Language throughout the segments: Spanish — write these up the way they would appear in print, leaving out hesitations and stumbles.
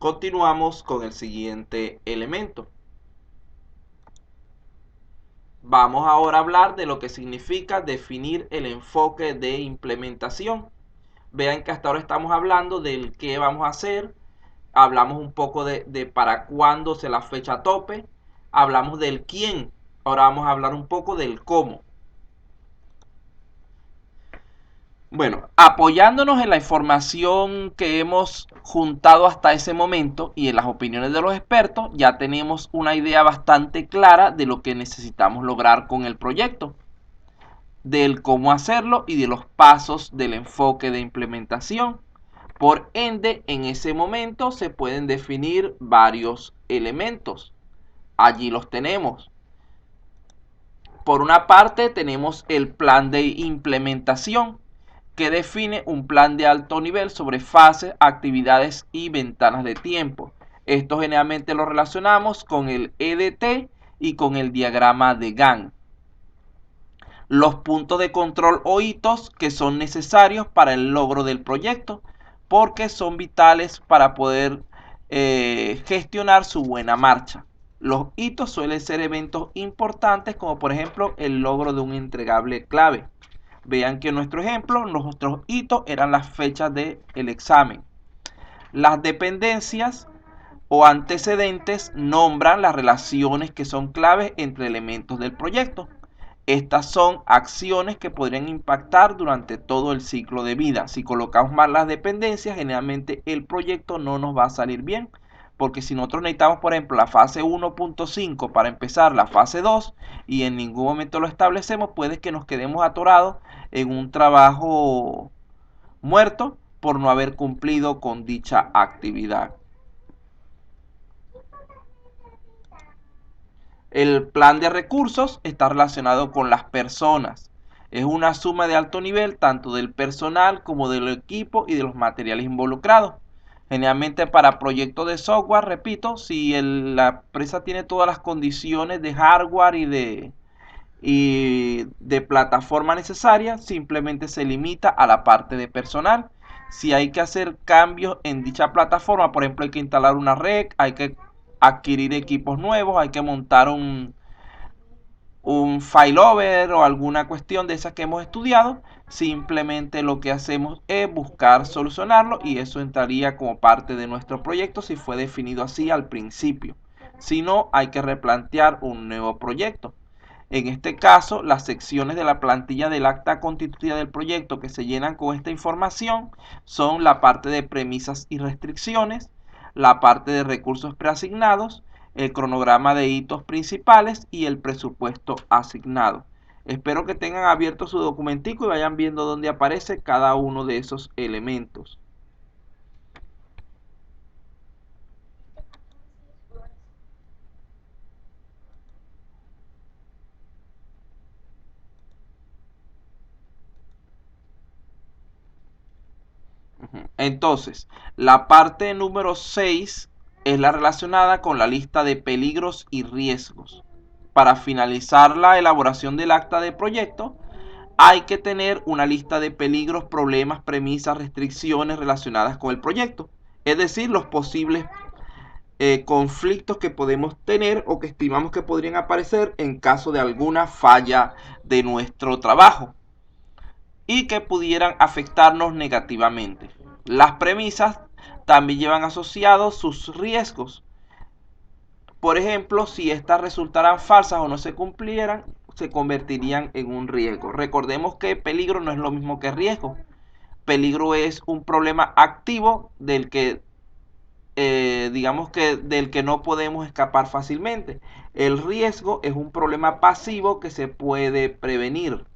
Continuamos con el siguiente elemento. Vamos ahora a hablar de lo que significa definir el enfoque de implementación. Vean que hasta ahora estamos hablando del qué vamos a hacer, hablamos un poco de para cuándo se la fecha tope, hablamos del quién, ahora vamos a hablar un poco del cómo. Bueno, apoyándonos en la información que hemos juntado hasta ese momento y en las opiniones de los expertos, ya tenemos una idea bastante clara de lo que necesitamos lograr con el proyecto, del cómo hacerlo y de los pasos del enfoque de implementación. Por ende, en ese momento se pueden definir varios elementos. Allí los tenemos. Por una parte, tenemos el plan de implementación, que define un plan de alto nivel sobre fases, actividades y ventanas de tiempo. Esto generalmente lo relacionamos con el EDT y con el diagrama de Gantt. Los puntos de control o hitos que son necesarios para el logro del proyecto, porque son vitales para poder gestionar su buena marcha. Los hitos suelen ser eventos importantes, como por ejemplo el logro de un entregable clave. Vean que en nuestro ejemplo, nuestros hitos eran las fechas del examen. Las dependencias o antecedentes nombran las relaciones que son claves entre elementos del proyecto. Estas son acciones que podrían impactar durante todo el ciclo de vida. Si colocamos mal las dependencias, generalmente el proyecto no nos va a salir bien. Porque si nosotros necesitamos, por ejemplo, la fase 1.5 para empezar la fase 2 y en ningún momento lo establecemos, puede que nos quedemos atorados en un trabajo muerto por no haber cumplido con dicha actividad. El plan de recursos está relacionado con las personas. Es una suma de alto nivel tanto del personal como del equipo y de los materiales involucrados. Generalmente para proyectos de software, repito, si la empresa tiene todas las condiciones de hardware y de plataforma necesaria, simplemente se limita a la parte de personal. Si hay que hacer cambios en dicha plataforma, por ejemplo, hay que instalar una red, hay que adquirir equipos nuevos, hay que montar un failover o alguna cuestión de esas que hemos estudiado, simplemente lo que hacemos es buscar solucionarlo y eso entraría como parte de nuestro proyecto si fue definido así al principio. Si no, hay que replantear un nuevo proyecto. En este caso, las secciones de la plantilla del acta constitutiva del proyecto que se llenan con esta información son la parte de premisas y restricciones, la parte de recursos preasignados, el cronograma de hitos principales y el presupuesto asignado. Espero que tengan abierto su documentico y vayan viendo dónde aparece cada uno de esos elementos. Entonces, la parte número 6 es la relacionada con la lista de peligros y riesgos. Para finalizar la elaboración del acta de proyecto, hay que tener una lista de peligros, problemas, premisas, restricciones relacionadas con el proyecto. Es decir, los posibles conflictos que podemos tener o que estimamos que podrían aparecer en caso de alguna falla de nuestro trabajo y que pudieran afectarnos negativamente. Las premisas también llevan asociados sus riesgos. Por ejemplo, si estas resultaran falsas o no se cumplieran, se convertirían en un riesgo. Recordemos que peligro no es lo mismo que riesgo. Peligro es un problema activo del que digamos que del que no podemos escapar fácilmente. El riesgo es un problema pasivo que se puede prevenir.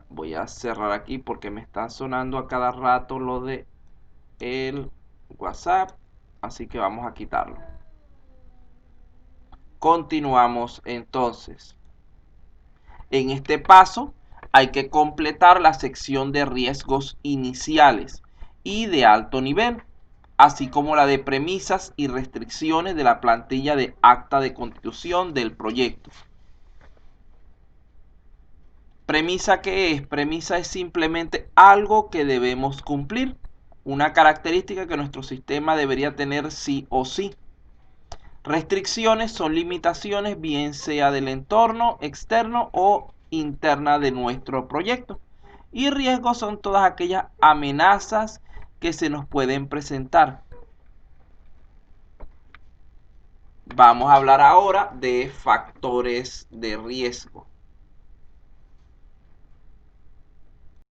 Voy a cerrar aquí porque me está sonando a cada rato lo de el WhatsApp, así que vamos a quitarlo. Continuamos entonces. En este paso hay que completar la sección de riesgos iniciales y de alto nivel, así como la de premisas y restricciones de la plantilla de acta de constitución del proyecto. Premisa, ¿qué es? Premisa es simplemente algo que debemos cumplir, una característica que nuestro sistema debería tener sí o sí. Restricciones son limitaciones, bien sea del entorno externo o interna de nuestro proyecto. Y riesgos son todas aquellas amenazas que se nos pueden presentar. Vamos a hablar ahora de factores de riesgo.